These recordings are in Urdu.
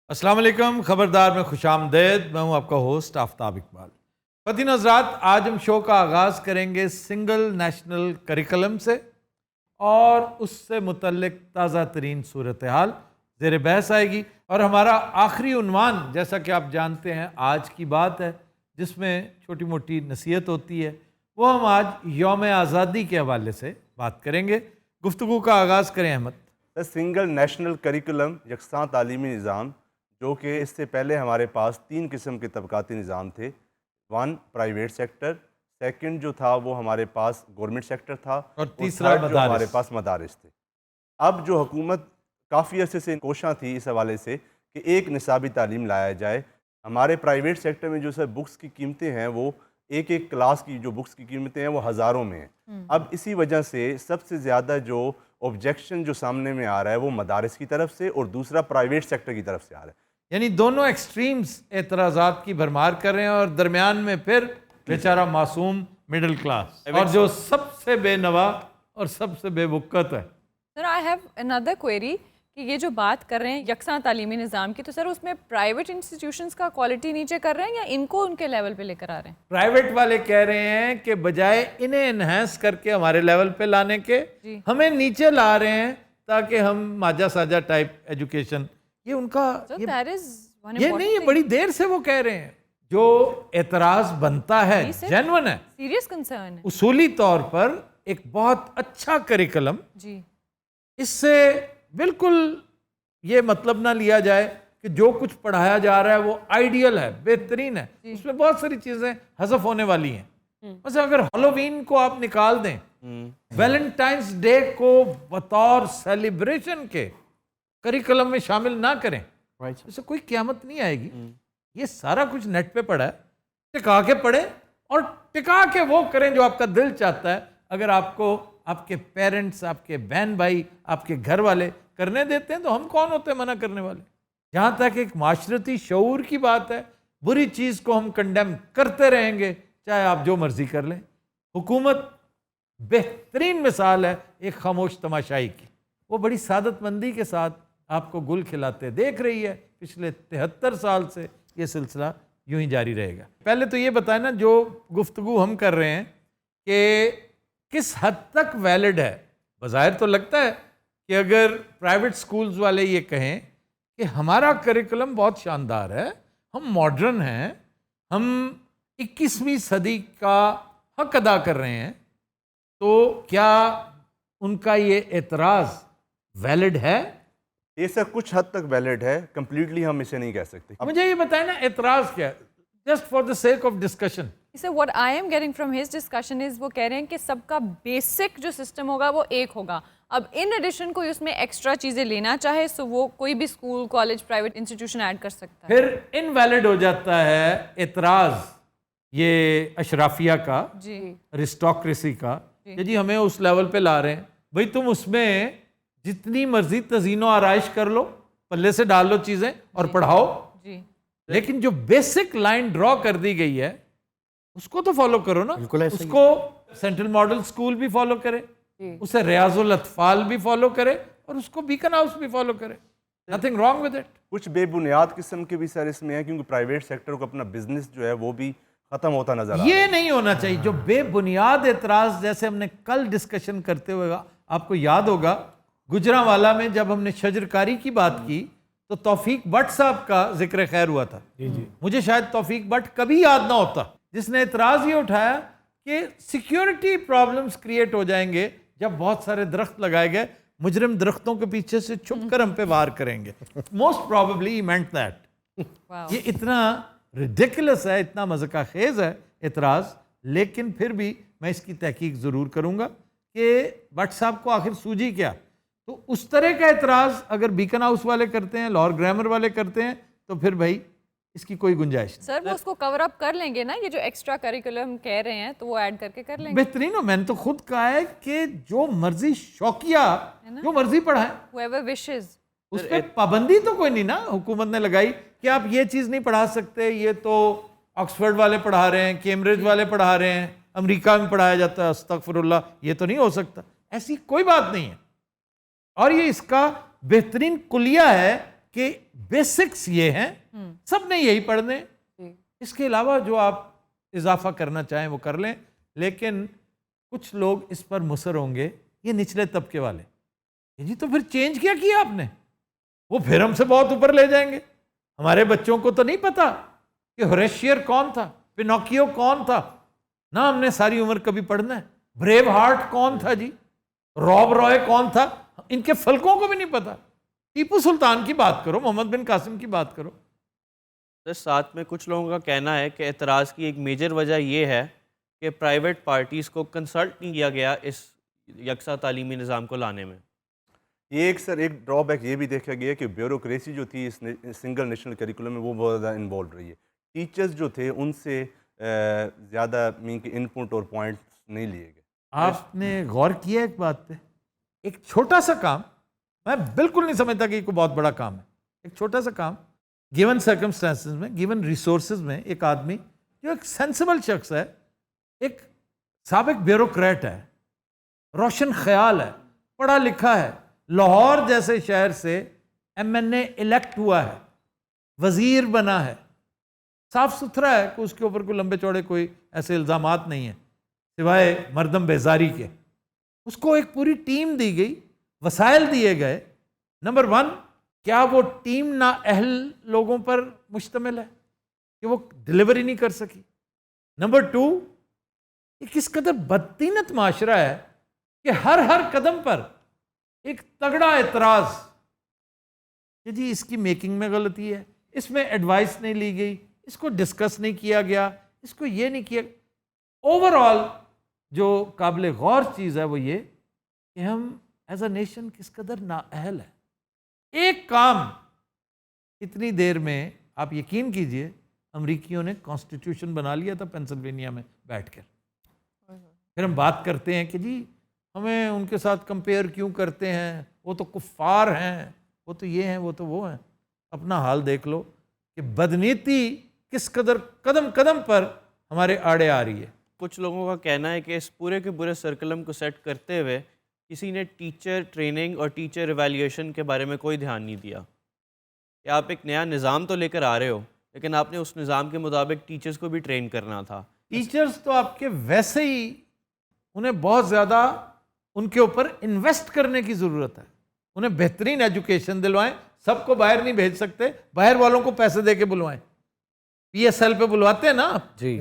السلام علیکم، خبردار میں خوش آمدید. میں ہوں آپ کا ہوسٹ آفتاب اقبال. خواتین حضرات، آج ہم شو کا آغاز کریں گے سنگل نیشنل کریکلم سے اور اس سے متعلق تازہ ترین صورتحال زیر بحث آئے گی. اور ہمارا آخری عنوان، جیسا کہ آپ جانتے ہیں، آج کی بات ہے جس میں چھوٹی موٹی نصیحت ہوتی ہے. وہ ہم آج یوم آزادی کے حوالے سے بات کریں گے. گفتگو کا آغاز کریں احمد. سنگل نیشنل کریکولم یکساں تعلیمی نظام، جو کہ اس سے پہلے ہمارے پاس 3 قسم کے طبقاتی نظام تھے. 1 پرائیویٹ سیکٹر، سیکنڈ جو تھا وہ ہمارے پاس گورنمنٹ سیکٹر تھا، اور تیسرا جو ہمارے پاس مدارس تھے. اب جو حکومت کافی عرصے سے کوشاں تھی اس حوالے سے کہ ایک نصابی تعلیم لایا جائے. ہمارے پرائیویٹ سیکٹر میں جو بکس کی قیمتیں ہیں وہ ایک کلاس کی جو بکس کی قیمتیں ہیں وہ ہزاروں میں ہیں. اب اسی وجہ سے سب سے زیادہ جو آبجیکشن جو سامنے میں آ رہا ہے وہ مدارس کی طرف سے اور دوسرا پرائیویٹ سیکٹر کی طرف سے آ رہا ہے. یعنی دونوں ایکسٹریمز اعتراضات کی بھرمار کر رہے ہیں اور درمیان میں پھر بیچارہ معصوم مڈل کلاس اور جو سب سے بے نوا اور سب سے بے وقت ہے. سر آئی ہیو اندر کوئری کہ یہ جو بات کر رہے ہیں یکساں تعلیمی نظام کی، تو سر اس میں پرائیویٹ انسٹیٹیوشنز کا کوالٹی نیچے کر رہے ہیں یا ان کو ان کے لیول پہ لے کر آ رہے ہیں؟ پرائیویٹ والے کہہ رہے ہیں کہ بجائے انہیں انہینس کر کے ہمارے لیول پہ لانے کے ہمیں نیچے لا رہے ہیں تاکہ ہم ماجا ساجا ٹائپ ایجوکیشن. یہ ان کا یہ نہیں، یہ بڑی دیر سے وہ کہہ رہے ہیں. جو اعتراض بنتا ہے جینون ہے، سیریس کنسرن ہے. اصولی طور پر ایک بہت اچھا کریکلم، جی اس سے بالکل یہ مطلب نہ لیا جائے کہ جو کچھ پڑھایا جا رہا ہے وہ آئیڈیل ہے، بہترین ہے. اس میں بہت ساری چیزیں حذف ہونے والی ہیں. مثلا اگر ہالووین کو آپ نکال دیں، ویلنٹائنس ڈے کو بطور سیلیبریشن کے کریکلم میں شامل نہ کریں، اسے کوئی قیامت نہیں آئے گی. یہ سارا کچھ نیٹ پہ پڑھا ہے، ٹکا کے پڑھیں اور ٹکا کے وہ کریں جو آپ کا دل چاہتا ہے. اگر آپ کو آپ کے پیرنٹس، آپ کے بہن بھائی، آپ کے گھر والے کرنے دیتے ہیں تو ہم کون ہوتے ہیں منع کرنے والے؟ جہاں تک ایک معاشرتی شعور کی بات ہے، بری چیز کو ہم کنڈیم کرتے رہیں گے چاہے آپ جو مرضی کر لیں. حکومت بہترین مثال ہے ایک خاموش تماشائی کی. وہ بڑی سعادت مندی کے ساتھ آپ کو گل کھلاتے دیکھ رہی ہے. پچھلے 73 سال سے یہ سلسلہ یوں ہی جاری رہے گا. پہلے تو یہ بتائیں نا، جو گفتگو ہم کر رہے ہیں کہ کس حد تک ویلڈ ہے. بظاہر تو لگتا ہے کہ اگر پرائیویٹ سکولز والے یہ کہیں کہ ہمارا کریکلم بہت شاندار ہے، ہم ماڈرن ہیں، ہم 21ویں صدی کا حق ادا کر رہے ہیں، تو کیا ان کا یہ اعتراض ویلڈ ہے؟ یہ سر کچھ حد تک ویلڈ ہے، کمپلیٹلی ہم اسے نہیں کہہ سکتے. مجھے یہ بتائیں نا اعتراض کیا ہے، just for the sake of discussion. Sir what I am getting from his discussion is, وہ کہہ رہے ہیں کہ سب کا بیسک جو سسٹم ہوگا وہ ایک ہوگا. اب ان ایڈیشن کوئی اس میں ایکسٹرا چیزیں لینا چاہے سو وہ کوئی بھی school, college, private institution add کر سکتا ہے. پھر انویلڈ ہو جاتا ہے اعتراض یہ اشرافیہ کا، جی ارسٹوکریسی کا، کہ جی ہمیں اس لیول پہ لا رہے ہیں. بھئی تم اس میں جتنی مرضی تزئین و آرائش کر لو، پلے سے ڈال لو چیزیں اور پڑھاؤ، جی لیکن جو بیسک لائن ڈرا کر دی گئی ہے اس کو تو فالو کرو نا. اس کو سینٹرل ماڈل اسکول بھی فالو کرے، اسے ریاض الاطفال بھی فالو کرے اور اس کو بیکن ہاؤس بھی فالو کرے. Nothing wrong with it. کچھ بے بنیاد قسم کے بھی سر اس میں ہیں، کیونکہ پرائیویٹ سیکٹر کو اپنا بزنس جو ہے وہ بھی ختم ہوتا نظر آ رہا ہے. یہ نہیں ہونا چاہیے. جو بے بنیاد اعتراض، جیسے ہم نے کل ڈسکشن کرتے ہوئے آپ کو یاد ہوگا گجرانوالہ میں جب ہم نے شجرکاری کی بات کی تو توفیق بٹ صاحب کا ذکر خیر ہوا تھا. مجھے شاید توفیق بٹ کبھی یاد نہ ہوتا، جس نے اعتراض یہ اٹھایا کہ سیکیورٹی پرابلمز کریٹ ہو جائیں گے جب بہت سارے درخت لگائے گئے، مجرم درختوں کے پیچھے سے چھپ کر ہم پہ وار کریں گے. Most probably he meant that. یہ اتنا ریڈیکولس ہے، اتنا مذاق خیز ہے اعتراض، لیکن پھر بھی میں اس کی تحقیق ضرور کروں گا کہ بٹ صاحب کو آخر سوجی کیا. تو اس طرح کا اعتراض اگر بیکن ہاؤس والے کرتے ہیں، لاہور گرامر والے کرتے ہیں، تو پھر بھائی اس کی کوئی گنجائش نہیں. سر وہ اس کو کور اپ کر لیں گے نا، یہ جو ایکسٹرا کریکولم کہہ رہے ہیں تو وہ ایڈ کر کے کر لیں گے. بہترین ہو. میں نے تو خود کہا ہے کہ جو مرضی شوقیہ جو مرضی پڑھائیں، whoever wishes. اس پہ پابندی تو کوئی نہیں نا حکومت نے لگائی کہ آپ یہ چیز نہیں پڑھا سکتے. یہ تو آکسفورڈ والے پڑھا رہے ہیں، کیمبرج والے پڑھا رہے ہیں، امریکہ میں پڑھایا جاتا ہے، استغفر اللہ، یہ تو نہیں ہو سکتا. ایسی کوئی بات نہیں ہے. اور یہ اس کا بہترین کلیہ ہے کہ بیسکس یہ ہیں, سب نے یہی پڑھنے, اس کے علاوہ جو آپ اضافہ کرنا چاہیں وہ کر لیں. لیکن کچھ لوگ اس پر مصر ہوں گے, یہ نچلے طبقے والے, جی تو پھر چینج کیا آپ نے, وہ پھر ہم سے بہت اوپر لے جائیں گے. ہمارے بچوں کو تو نہیں پتا کہ ہوریشیئر کون تھا, پینوکیو کون تھا, نہ ہم نے ساری عمر کبھی پڑھنا ہے. بریو ہارٹ کون تھا جی, روب رائے کون تھا, ان کے فلکوں کو بھی نہیں پتا. ٹیپو سلطان کی بات کرو, محمد بن قاسم کی بات کرو. ساتھ میں کچھ لوگوں کا کہنا ہے کہ اعتراض کی ایک میجر وجہ یہ ہے کہ پرائیویٹ پارٹیز کو کنسلٹ نہیں کیا گیا اس یکساں تعلیمی نظام کو لانے میں. یہ ایک ڈرا بیک یہ بھی دیکھا گیا کہ بیوروکریسی جو تھی اس سنگل نیشنل کریکولم میں وہ بہت زیادہ انوالو رہی ہے. ٹیچرز جو تھے ان سے زیادہ مین کے ان پٹ اور پوائنٹس نہیں لیے گئے. آپ نے غور کیا ایک بات پہ, ایک چھوٹا سا کام, میں بالکل نہیں سمجھتا کہ یہ کوئی بہت بڑا کام ہے, ایک چھوٹا سا کام گیون سرکمسٹانسز میں, گیون ریسورسز میں, ایک آدمی جو ایک سینسیبل شخص ہے, ایک سابق بیوروکریٹ ہے, روشن خیال ہے, پڑھا لکھا ہے, لاہور جیسے شہر سے ایم این اے الیکٹ ہوا ہے, وزیر بنا ہے, صاف ستھرا ہے, کہ اس کے اوپر کوئی لمبے چوڑے کوئی ایسے الزامات نہیں ہیں سوائے مردم بیزاری کے. اس کو ایک پوری ٹیم دی گئی, وسائل دیے گئے. نمبر 1, کیا وہ ٹیم نااہل لوگوں پر مشتمل ہے کہ وہ ڈلیوری نہیں کر سکی؟ نمبر 2, یہ کس قدر بدطینت معاشرہ ہے کہ ہر قدم پر ایک تگڑا اعتراض کہ جی اس کی میکنگ میں غلطی ہے, اس میں ایڈوائس نہیں لی گئی, اس کو ڈسکس نہیں کیا گیا, اس کو یہ نہیں کیا. اوور آل جو قابل غور چیز ہے وہ یہ کہ ہم ایز اے نیشن کس قدر نااہل ہے. ایک کام اتنی دیر میں, آپ یقین کیجئے, امریکیوں نے کانسٹیٹیوشن بنا لیا تھا پینسلوینیا میں بیٹھ کر. پھر ہم بات کرتے ہیں کہ جی ہمیں ان کے ساتھ کمپیئر کیوں کرتے ہیں, وہ تو کفار ہیں, وہ تو یہ ہیں, وہ تو وہ ہیں. اپنا حال دیکھ لو کہ بدنیتی کس قدر قدم قدم پر ہمارے آڑے آ رہی ہے. کچھ لوگوں کا کہنا ہے کہ اس پورے کے پورے سرکلم کو سیٹ کرتے ہوئے کسی نے ٹیچر ٹریننگ اور ٹیچر ایویلیویشن کے بارے میں کوئی دھیان نہیں دیا. کہ آپ ایک نیا نظام تو لے کر آ رہے ہو, لیکن آپ نے اس نظام کے مطابق ٹیچرز کو بھی ٹرین کرنا تھا. ٹیچرز تو آپ کے ویسے ہی, انہیں بہت زیادہ ان کے اوپر انویسٹ کرنے کی ضرورت ہے. انہیں بہترین ایجوکیشن دلوائیں. سب کو باہر نہیں بھیج سکتے, باہر والوں کو پیسے دے کے بلوائیں. پی ایس ایل پہ بلواتے ہیں نا آپ, جی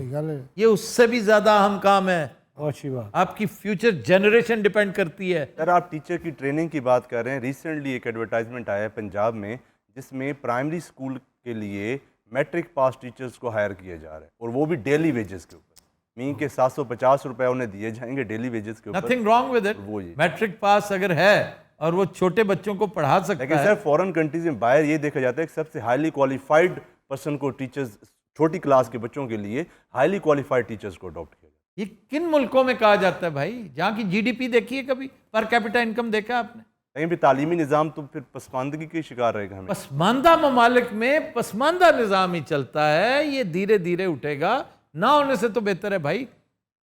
یہ اس سے بھی زیادہ اہم کام ہے. بہت اچھی بات. آپ کی فیوچر جنریشن ڈیپینڈ کرتی ہے. اگر آپ ٹیچر کی ٹریننگ کی بات کر رہے ہیں, ریسنٹلی ایک ایڈورٹائزمنٹ آیا ہے پنجاب میں جس میں پرائمری اسکول کے لیے میٹرک پاس ٹیچرز کو ہائر کیا جا رہا ہے, اور وہ بھی ڈیلی ویجز کے اوپر. مین کے 750 روپے انہیں دیے جائیں گے ڈیلی ویجز کے اوپر. Nothing wrong with it. Matric pass اگر ہے اور وہ چھوٹے بچوں کو پڑھا سکتا لیکن ہے. سر فورن کنٹریز میں باہر یہ دیکھا جاتا ہے کہ سب سے ہائیلی کوالیفائڈ پرسن کو ٹیچرز, چھوٹی کلاس کے بچوں کے لیے ہائیلی کوالیفائڈ ٹیچرز کو اڈاپٹ کیا جاتا ہے. یہ کن ملکوں میں کہا جاتا ہے بھائی, جہاں کی جی ڈی پی دیکھی ہے کبھی, پر کیپٹا انکم دیکھا آپ نے؟ لیکن پھر تعلیمی نظام تو پھر پسماندگی کے شکار رہے گا. ہمیں پسماندہ ممالک میں پسماندہ نظام ہی چلتا ہے, یہ دھیرے دھیرے اٹھے گا. نہ ہونے سے تو بہتر ہے بھائی.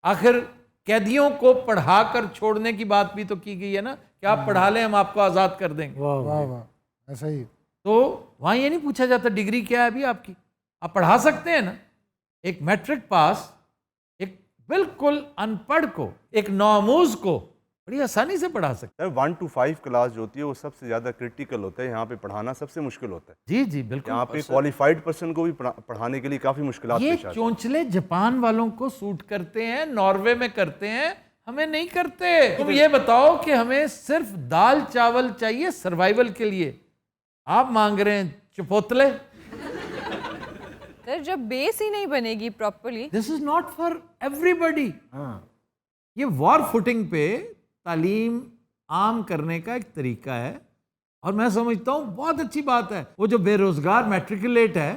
آخر قیدیوں کو پڑھا کر چھوڑنے کی بات بھی تو کی گئی ہے نا, کہ آپ پڑھا لیں ہم آپ کو آزاد کر دیں گے. واہ واہ واہ, ایسا ہی. تو وہاں یہ نہیں پوچھا جاتا ڈگری کیا ہے ابھی آپ کی, آپ پڑھا سکتے ہیں نا. ایک میٹرک پاس ایک بالکل ان پڑھ کو, ایک نوآموز کو بڑی آسانی سے پڑھا سکتے سر 1 to 5 کلاس جو ہوتی ہے وہ سب سے زیادہ کرٹیکل ہوتا ہے. یہاں پہ پڑھانا سب سے مشکل ہوتا ہے. جی جی بالکل. یہاں پہ کوالیفائڈ پرسن کو بھی پڑھانے کے لیے کافی مشکلات یہ پیش آتی ہیں. چونچلے جاپان والوں کو سوٹ کرتے ہیں, ناروے میں کرتے ہیں, ہمیں نہیں کرتے. تم یہ بتاؤ کہ ہمیں صرف دال چاول چاہیے سروائیول کے لیے, آپ مانگ رہے ہیں چپوتلے. سر جب بیس ہی نہیں بنے گی properly, this is not for everybody. یہ وار فوٹنگ پہ تعلیم عام کرنے کا ایک طریقہ ہے, اور میں سمجھتا ہوں بہت اچھی بات ہے. وہ جو بے روزگار میٹریکولیٹ ہے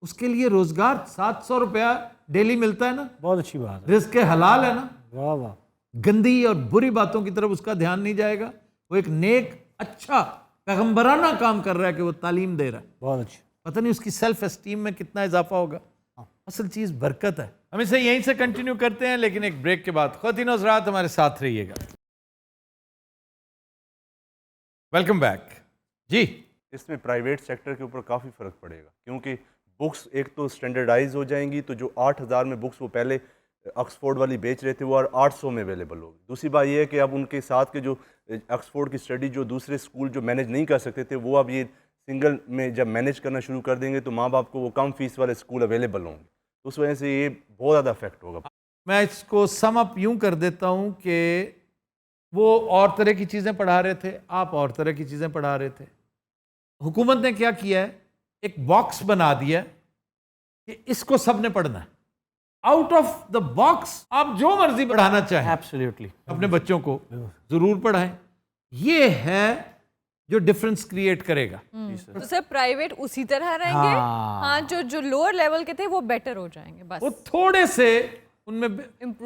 اس کے لیے روزگار 700 روپیہ ڈیلی ملتا ہے نا, بہت اچھی بات ہے. رزق حلال ہے نا. واہ واہ. گندی اور بری باتوں کی طرف اس کا دھیان نہیں جائے گا. وہ ایک نیک اچھا پیغمبرانہ کام کر رہا ہے کہ وہ تعلیم دے رہا ہے. بہت اچھی. پتہ نہیں اس کی سیلف اسٹیم میں کتنا اضافہ ہوگا. اصل چیز برکت ہے. ہم اسے یہیں سے کنٹینیو کرتے ہیں, لیکن ایک بریک کے بعد. خواتین و حضرات ہمارے ساتھ رہیے گا. Welcome back. جی اس میں پرائیویٹ سیکٹر کے اوپر کافی فرق پڑے گا، کیونکہ بکس ایک تو اسٹینڈرڈائز ہو جائیں گی، تو جو 8,000 میں بکس وہ پہلے آکسفورڈ والی بیچ رہے تھے وہ 800 میں اویلیبل ہوگی۔ دوسری بات یہ ہے کہ اب ان کے ساتھ کے جو آکسفورڈ کی اسٹڈی جو دوسرے اسکول جو مینیج نہیں کر سکتے تھے، وہ اب یہ سنگل میں جب مینیج کرنا شروع کر دیں گے تو ماں باپ کو وہ کم فیس والے اسکول اویلیبل ہوں گے، تو اس وجہ سے یہ بہت زیادہ افیکٹ ہوگا۔ میں اس کو سم اپ یوں کر دیتا ہوں کہ وہ اور طرح کی چیزیں پڑھا رہے تھے، آپ اور طرح کی چیزیں پڑھا رہے تھے۔ حکومت نے کیا کیا ہے، ایک باکس بنا دیا کہ اس کو سب نے پڑھنا ہے، آؤٹ آف دا باکس آپ جو مرضی پڑھانا چاہیں ایبسلیوٹلی اپنے بچوں کو ضرور پڑھائیں۔ یہ ہے جو ڈفرنس کریٹ کرے گا۔ تو سر پرائیویٹ اسی طرح رہیں گے، ہاں جو لوور لیول کے تھے وہ بیٹر ہو جائیں گے، بس وہ تھوڑے سے ان میں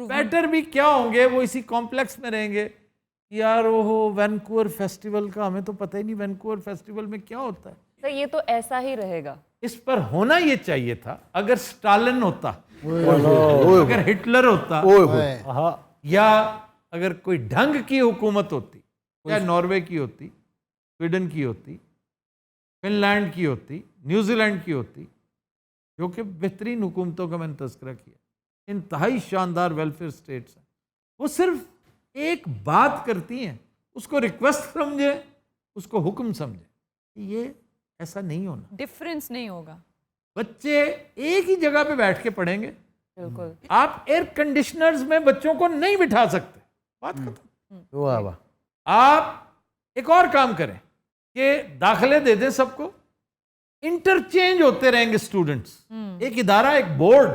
بیٹر بھی کیا ہوں گے، وہ اسی کمپلیکس میں رہیں گے۔ یار وہ وینکوور فیسٹیول کا ہمیں تو پتہ ہی نہیں وینکوور فیسٹیول میں کیا ہوتا ہے۔ سر یہ تو ایسا ہی رہے گا۔ اس پر ہونا یہ چاہیے تھا، اگر سٹالن ہوتا، اگر ہٹلر ہوتا، یا اگر کوئی ڈھنگ کی حکومت ہوتی، چاہے ناروے کی ہوتی، سویڈن کی ہوتی، فن لینڈ کی ہوتی، نیوزی لینڈ کی ہوتی، جو کہ بہترین حکومتوں کا میں نے تذکرہ کیا، انتہائی شاندار ویلفیئر سٹیٹس ہیں، وہ صرف ایک بات کرتی ہیں، اس کو ریکویسٹ سمجھے، اس کو حکم سمجھے۔ یہ ایسا نہیں ہونا، ڈفرنس نہیں ہوگا۔ بچے ایک ہی جگہ پہ بیٹھ کے پڑھیں گے۔ بالکل آپ ایئر کنڈیشنرز میں بچوں کو نہیں بٹھا سکتے، بات ختم۔ واہ واہ، آپ ایک اور کام کریں کہ داخلے دے دیں سب کو، انٹرچینج ہوتے رہیں گے اسٹوڈنٹس، ایک ادارہ، ایک بورڈ،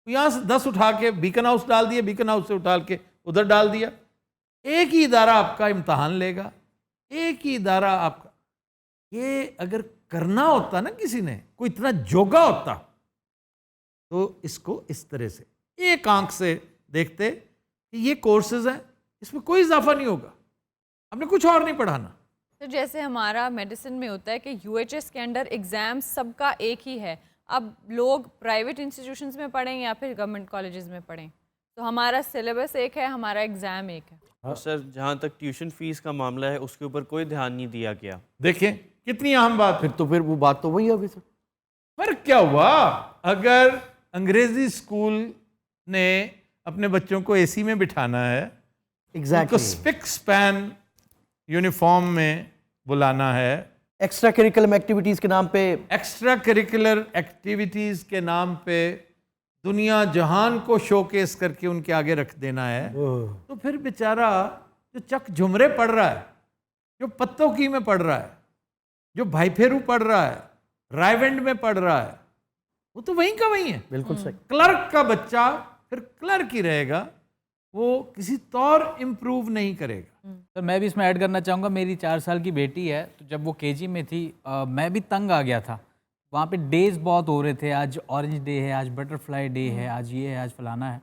یہاں سے 10 اٹھا کے بیکن ہاؤس ڈال دیا، بیکن ہاؤس سے اٹھا کے ادھر ڈال دیا، ایک ہی ادارہ آپ کا امتحان لے گا، ایک ہی ادارہ آپ کا۔ یہ اگر کرنا ہوتا نا کسی نے، کوئی اتنا جوگا ہوتا، تو اس کو اس طرح سے ایک آنکھ سے دیکھتے کہ یہ کورسز ہیں، اس میں کوئی اضافہ نہیں ہوگا، ہم نے کچھ اور نہیں پڑھانا۔ تو جیسے ہمارا میڈیسن میں ہوتا ہے کہ یو ایچ ایس کے انڈر ایگزام سب کا ایک ہی ہے، اب لوگ پرائیویٹ انسٹیٹیوشنز میں پڑھیں یا پھر گورنمنٹ کالجز میں پڑھیں، تو ہمارا سلیبس ایک ہے، ہمارا ایگزام ایک ہے۔ اور سر جہاں تک ٹیوشن فیس کا معاملہ ہے اس کے اوپر کوئی دھیان نہیں دیا گیا۔ دیکھیں کتنی اہم بات ہے۔ پھر وہ بات تو وہی ہوگی سر۔ فرق کیا ہوا؟ اگر انگریزی اسکول نے اپنے بچوں کو اے سی میں بٹھانا ہے، ان کو اسپک اسپین یونیفارم میں بلانا ہے، ایکسٹرا کریکولم ایکٹیویٹیز کے نام پہ، ایکسٹرا کریکولر ایکٹیویٹیز کے نام پہ دنیا جہان کو شو کیس کر کے ان کے آگے رکھ دینا ہے، تو پھر بیچارہ جو چک جھمرے پڑھ رہا ہے، جو پتوں کی میں پڑھ رہا ہے، جو بھائی پھیرو پڑھ رہا ہے، رائے ونڈ میں پڑھ رہا ہے، وہ تو وہیں کا وہیں ہے۔ بالکل صحیح۔ کلرک کا بچہ پھر کلرک ہی رہے گا، وہ کسی طور امپروو نہیں کرے گا۔ سر میں بھی اس میں ایڈ کرنا چاہوں گا، میری 4 سال کی بیٹی ہے، تو جب وہ KG میں تھی میں بھی تنگ آ گیا تھا، وہاں پہ ڈیز بہت ہو رہے تھے، آج اورنج ڈے ہے، آج بٹر فلائی ڈے ہے، آج یہ ہے، آج فلانا ہے،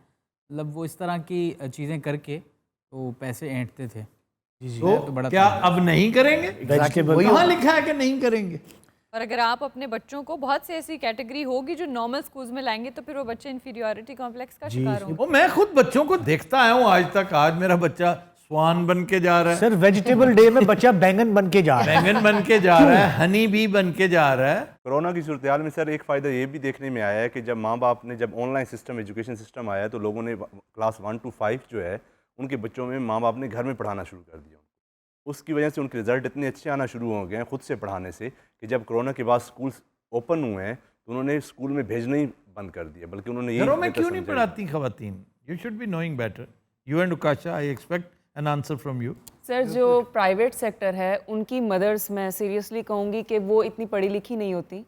مطلب وہ اس طرح کی چیزیں کر کے تو پیسے اینٹتے تھے۔ تو کیا اب نہیں کریں گے؟ کہاں لکھا ہے کہ نہیں کریں گے؟ اور اگر آپ اپنے بچوں کو بہت سے ایسی کیٹیگری ہوگی جو نارمل سکولز میں لائیں گے تو پھر وہ بچے انفیریورٹی کمپلیکس کا شکار ہوں گے۔ وہ میں خود بچوں کو دیکھتا آیا ہوں آج تک، آج میرا بچہ سوان بن کے جا رہا ہے، سر ویجیٹیبل ڈے میں بچہ بینگن بن کے جا رہا ہے، بینگن بن کے جا رہا ہے، ہنی بی بن کے جا رہا ہے۔ کرونا کی صورتحال میں سر ایک فائدہ یہ بھی دیکھنے میں آیا ہے کہ جب ماں باپ نے جب on line system education system آیا تو لوگوں نے کلاس 1 to 5 جو ہے ان کے بچوں میں ماں باپ نے گھر میں پڑھانا شروع کر دیا، اس کی وجہ سے ان کے رزلٹ اتنے اچھے آنا شروع ہو گئے ہیں خود سے پڑھانے سے کہ جب کرونا کے بعد اسکولس اوپن ہوئے ہیں تو انہوں نے اسکول میں بھیجنا ہی بند کر دیا، بلکہ انہوں نے گھروں میں کیوں نہیں پڑھاتی خواتین؟ You should be knowing better, you and Akasha, I expect an answer from you. Sir جو پرائیویٹ سیکٹر ہے ان کی مدرس میں سیریسلی کہوں گی کہ وہ اتنی پڑھی لکھی نہیں ہوتی،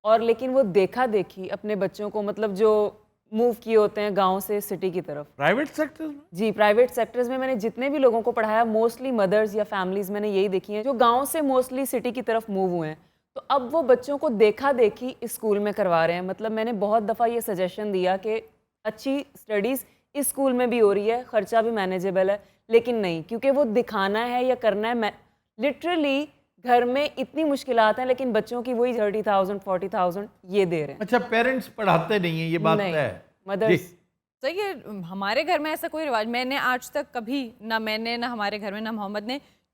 اور لیکن وہ دیکھا دیکھی اپنے بچوں کو مطلب جو موو کیے ہوتے ہیں گاؤں سے سٹی کی طرف۔ پرائیویٹ سیکٹر میں جی پرائیویٹ سیکٹرز میں نے جتنے بھی لوگوں کو پڑھایا موسٹلی مدرز یا فیملیز میں نے یہی دیکھی ہیں جو گاؤں سے موسٹلی سٹی کی طرف موو ہوئے ہیں، تو اب وہ بچوں کو دیکھا دیکھی اسکول میں کروا رہے ہیں۔ مطلب میں نے بہت دفعہ یہ سجیشن دیا کہ اچھی اسٹڈیز اس اسکول میں بھی ہو رہی ہے، خرچہ بھی مینیجیبل ہے، لیکن نہیں، کیونکہ وہ دکھانا ہے یا کرنا ہے۔ لٹرلی گھر میں اتنی مشکلات ہیں لیکن بچوں کی وہی 30,000 40,000 یہ دے رہے ہیں۔ اچھا پیرنٹس پڑھاتے نہیں ہیں، یہ بات ہے مدرس تو یہ ہمارے گھر میں ایسا کوئی رواج، میں نے آج تک کبھی نہ میں نے نہ ہمارے گھر میں نہ محمد نے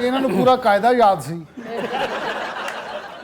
ਇਹਨਾਂ ਨੂੰ ਪੂਰਾ ਕਾਇਦਾ ਯਾਦ ਸੀ.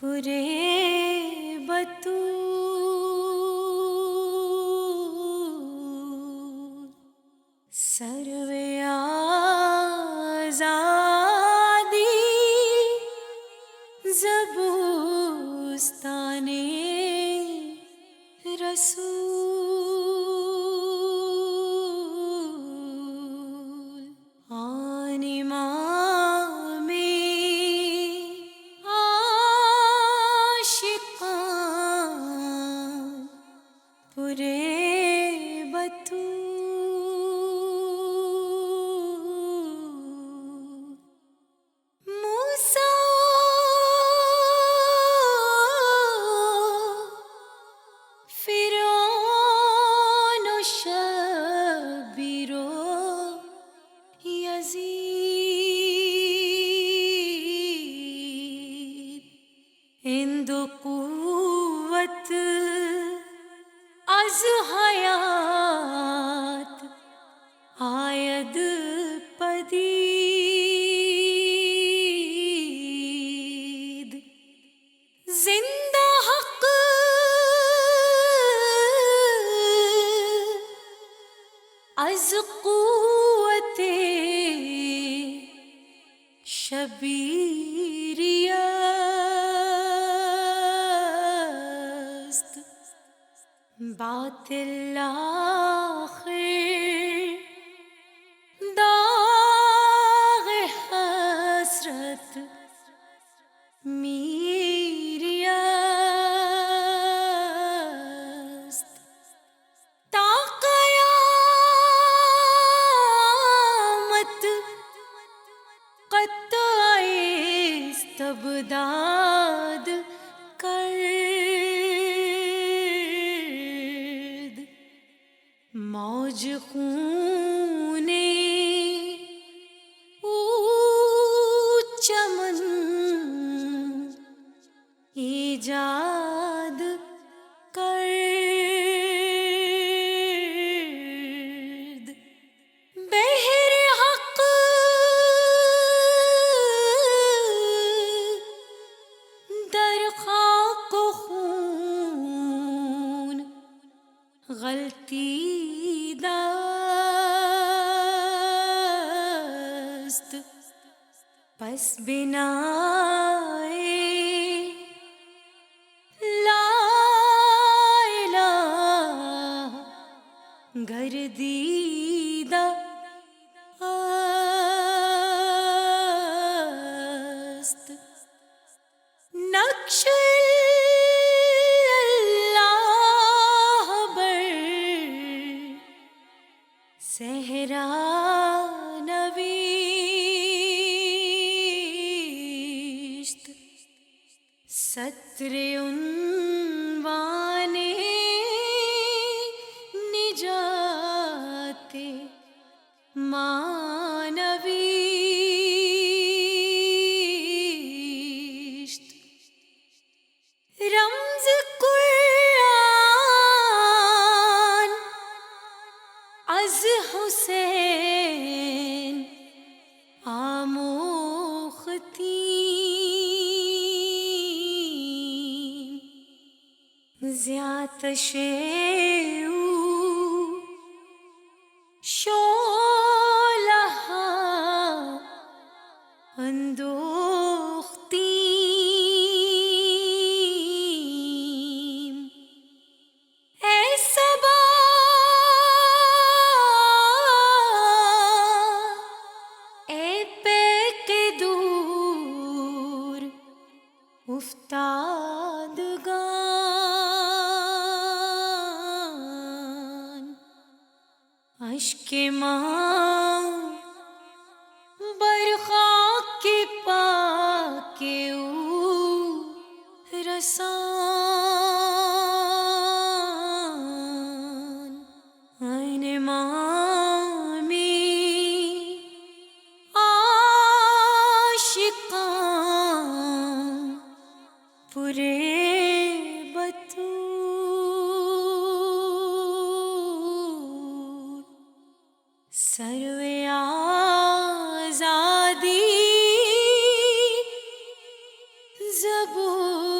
پورے بطور سرو آزادی زبوستان رسول آن امام عاشقان پورے بطور موسیٰ فرعون و شبیر و یزید ہند قوت از حیات آید پدید زندہ حق از قوت شبیری است باطل آخر داغ حسرت میری است تا قیامت قطع استبداد کرد موج خون او چمن ایجاد کرد بحر حق در خاک و خون غلطی دست پس بنائے لا الہ گردیدہ است نقش اللہ بر صحرا نوشت سطر عنوان نجات مانویشت رمز قرآن از حسین آموختیم زیاتش او شعله‌ها اندوختیم ای صبا ای پیک دور افتادگان اشک ماں بر خاک پاک او رسان عین مامی عاشقان پورے بطور سرو آزادی زبور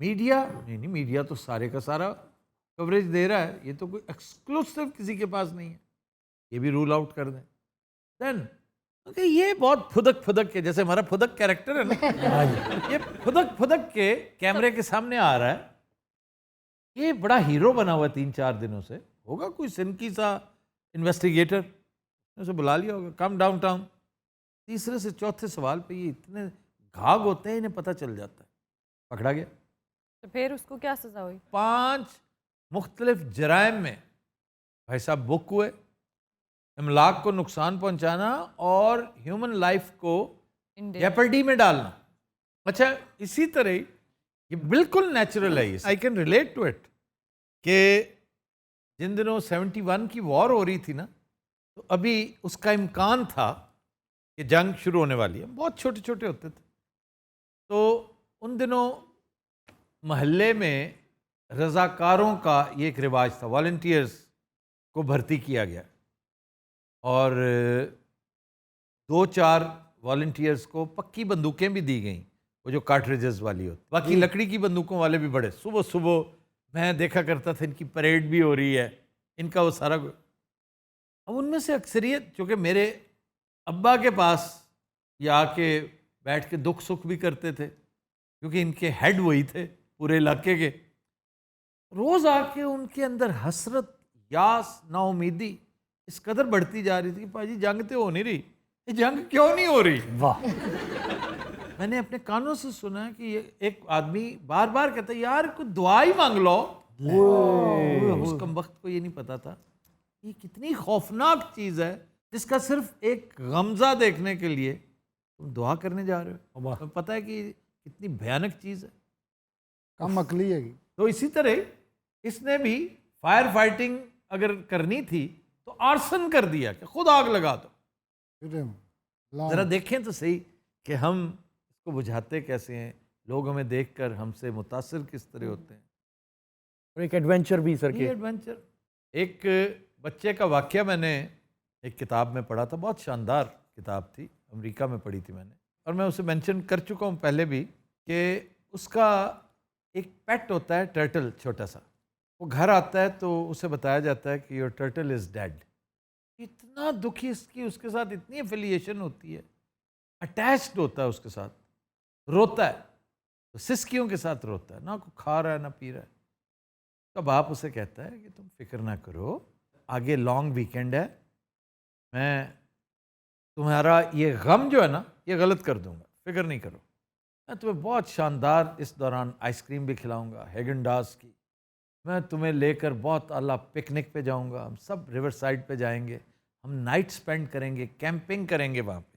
میڈیا نہیں میڈیا تو سارے کا سارا کوریج دے رہا ہے, یہ تو کوئی ایکسکلوسیو کسی کے پاس نہیں ہے, یہ بھی رول آؤٹ کر دیں. دین یہ بہت پھدک کے, جیسے ہمارا پھدک کیریکٹر ہے نا, یہ پھدک کے کیمرے کے سامنے آ رہا ہے, یہ بڑا ہیرو بنا ہوا ہے 3-4 دنوں سے. ہوگا کوئی سنکی سا انویسٹیگیٹر, اسے بلا لیا ہوگا, کم ڈاؤن ٹاؤن. تیسرے سے چوتھے سوال پہ یہ اتنے گھاگ ہوتے ہیں, انہیں پتہ چل جاتا ہے, پکڑا گیا. تو پھر اس کو کیا سزا ہوئی؟ 5 مختلف جرائم میں بھائی صاحب بک ہوئے, املاک کو نقصان پہنچانا اور ہیومن لائف کو جیپرڈی میں ڈالنا. اچھا اسی طرح یہ بالکل نیچرل ہے, I can relate to it, کہ جن دنوں 71 کی وار ہو رہی تھی نا, تو ابھی اس کا امکان تھا کہ جنگ شروع ہونے والی ہے, بہت چھوٹے چھوٹے ہوتے تھے. تو ان دنوں محلے میں رضاکاروں کا یہ ایک رواج تھا, والنٹیئرز کو بھرتی کیا گیا, اور 2-4 والنٹیئرز کو پکی بندوقیں بھی دی گئیں, وہ جو کارٹریجز والی ہوتی. باقی لکڑی کی بندوقوں والے بھی بڑے, صبح صبح میں دیکھا کرتا تھا ان کی پریڈ بھی ہو رہی ہے, ان کا وہ سارا. اب ان میں سے اکثریت, چونکہ میرے ابا کے پاس یہ آ کے بیٹھ کے دکھ سکھ بھی کرتے تھے, کیونکہ ان کے ہیڈ وہی تھے پورے علاقے کے, روز آ کے ان کے اندر حسرت, یاس, نا امیدی اس قدر بڑھتی جا رہی تھی کہ پاجی جنگ تو ہو نہیں رہی, یہ جنگ کیوں نہیں ہو رہی؟ واہ, میں نے اپنے کانوں سے سنا کہ یہ ایک آدمی بار بار کہتا ہے یار کوئی دعا ہی مانگ لو. اس کم وقت کو یہ نہیں پتا تھا یہ کتنی خوفناک چیز ہے جس کا صرف ایک غمزہ دیکھنے کے لیے تم دعا کرنے جا رہے ہو. تمہیں پتہ ہے کہ کتنی بھیانک چیز ہے, کم عقلی ہے. تو اسی طرح اس نے بھی فائر فائٹنگ اگر کرنی تھی تو آرسن کر دیا کہ خود آگ لگا دو. ذرا دیکھیں تو صحیح کہ ہم اس کو بجھاتے کیسے ہیں, لوگ ہمیں دیکھ کر ہم سے متاثر کس طرح ہوتے ہیں. اور ایک ایڈونچر بھی سر کے. ایڈونچر, ایک بچے کا واقعہ میں نے ایک کتاب میں پڑھا تھا, بہت شاندار کتاب تھی, امریکہ میں پڑھی تھی میں نے, اور میں اسے مینشن کر چکا ہوں پہلے بھی, کہ اس کا ایک پیٹ ہوتا ہے ٹرٹل چھوٹا سا, وہ گھر آتا ہے تو اسے بتایا جاتا ہے کہ یور ٹرٹل از ڈیڈ. اتنا دکھی اس کی, اس کے ساتھ اتنی ایفیلیشن ہوتی ہے, اٹیچڈ ہوتا ہے اس کے ساتھ, روتا ہے تو سسکیوں کے ساتھ روتا ہے, نہ کوئی کھا رہا ہے نہ پی رہا ہے. تو باپ اسے کہتا ہے کہ تم فکر نہ کرو, آگے لانگ ویکینڈ ہے, میں تمہارا یہ غم جو ہے نا یہ غلط کر دوں گا, فکر نہیں کرو, میں تمہیں بہت شاندار اس دوران آئس کریم بھی کھلاؤں گا ہیگن ڈاز کی, میں تمہیں لے کر بہت اعلیٰ پکنک پہ جاؤں گا, ہم سب ریور سائڈ پہ جائیں گے, ہم نائٹ سپینڈ کریں گے, کیمپنگ کریں گے وہاں پہ,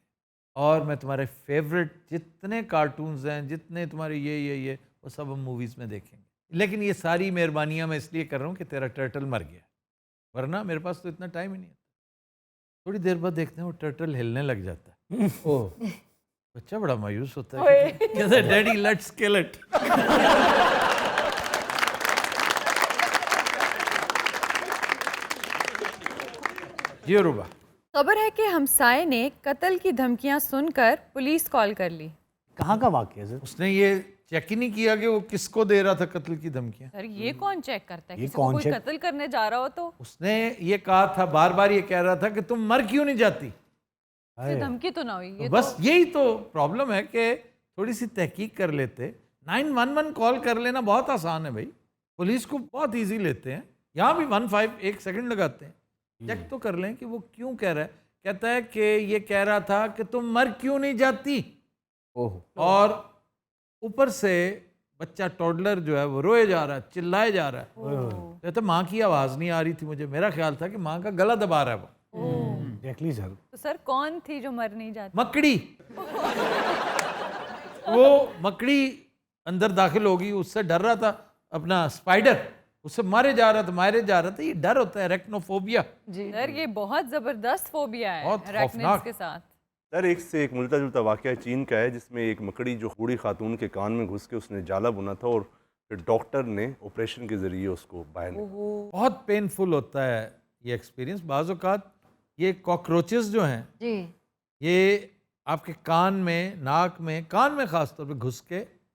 اور میں تمہارے فیوریٹ جتنے کارٹونز ہیں, جتنے تمہارے یہ وہ سب ہم موویز میں دیکھیں گے. لیکن یہ ساری مہربانیاں میں اس لیے کر رہا ہوں کہ تیرا ٹرٹل مر گیا, ورنہ میرے پاس تو اتنا ٹائم ہی نہیں ہے. تھوڑی دیر بعد دیکھتے ہیں وہ ٹرٹل ہلنے لگ جاتا ہے. بچہ بڑا مایوس ہوتا ہے, کہتا ہے ڈیڈی لیٹس کل اٹ. جی روبا. خبر ہے کہ ہمسائے نے قتل کی دھمکیاں سن کر پولیس کال کر لی. کہاں کا واقعہ ہے سر؟ اس نے یہ چیک ہی نہیں کیا کہ وہ کس کو دے رہا تھا قتل کی دھمکیاں. سر یہ کون چیک کرتا ہے کسی کو کوئی قتل کرنے جا رہا ہو تو؟ اس نے یہ کہا تھا, بار بار یہ کہہ رہا تھا کہ تم مر کیوں نہیں جاتی. دھمکی تو نہ ہوئی, بس یہی تو پرابلم ہے کہ تھوڑی سی تحقیق کر لیتے. 911 کال کر لینا بہت آسان ہے بھائی, پولیس کو بہت ایزی لیتے ہیں, یہاں بھی 15 ایک سیکنڈ لگاتے ہیں. چیک تو کر لیں کہ وہ کیوں کہہ رہا ہے. کہتا ہے کہ یہ کہہ رہا تھا کہ تم مر کیوں نہیں جاتی, اور اوپر سے بچہ ٹوڈلر جو ہے وہ روئے جا رہا ہے, چلائے جا رہا ہے. کہتا ہے ماں کی آواز نہیں آ رہی تھی مجھے, میرا خیال تھا کہ ماں کا گلا دبا رہا ہے وہ. سر تو سر کون تھی جو مر نہیں جاتی؟ مکڑی. وہ مکڑی اندر داخل ہوگی, اس سے ڈر رہا تھا, اپنا اسپائڈر اس سے مارے جا رہا تھا. یہ ڈر ہوتا ہے, ریکنوفوبیا. جی سر یہ بہت زبردست فوبیا ہے ریکنیڈز کے ساتھ. سر ایک سے ایک ملتا جلتا واقعہ چین کا ہے, جس میں ایک مکڑی جو بوڑھی خاتون کے کان میں گھس کے اس نے جالا بنا تھا, اور پھر ڈاکٹر نے آپریشن کے ذریعے اس کو باہر نکالا. بہت پینفل ہوتا ہے یہ ایکسپیرینس. بعض اوقات یہ کاکروچز جو ہیں جی یہ آپ کے کان میں, ناک میں, کان میں خاص طور پہ گھس کے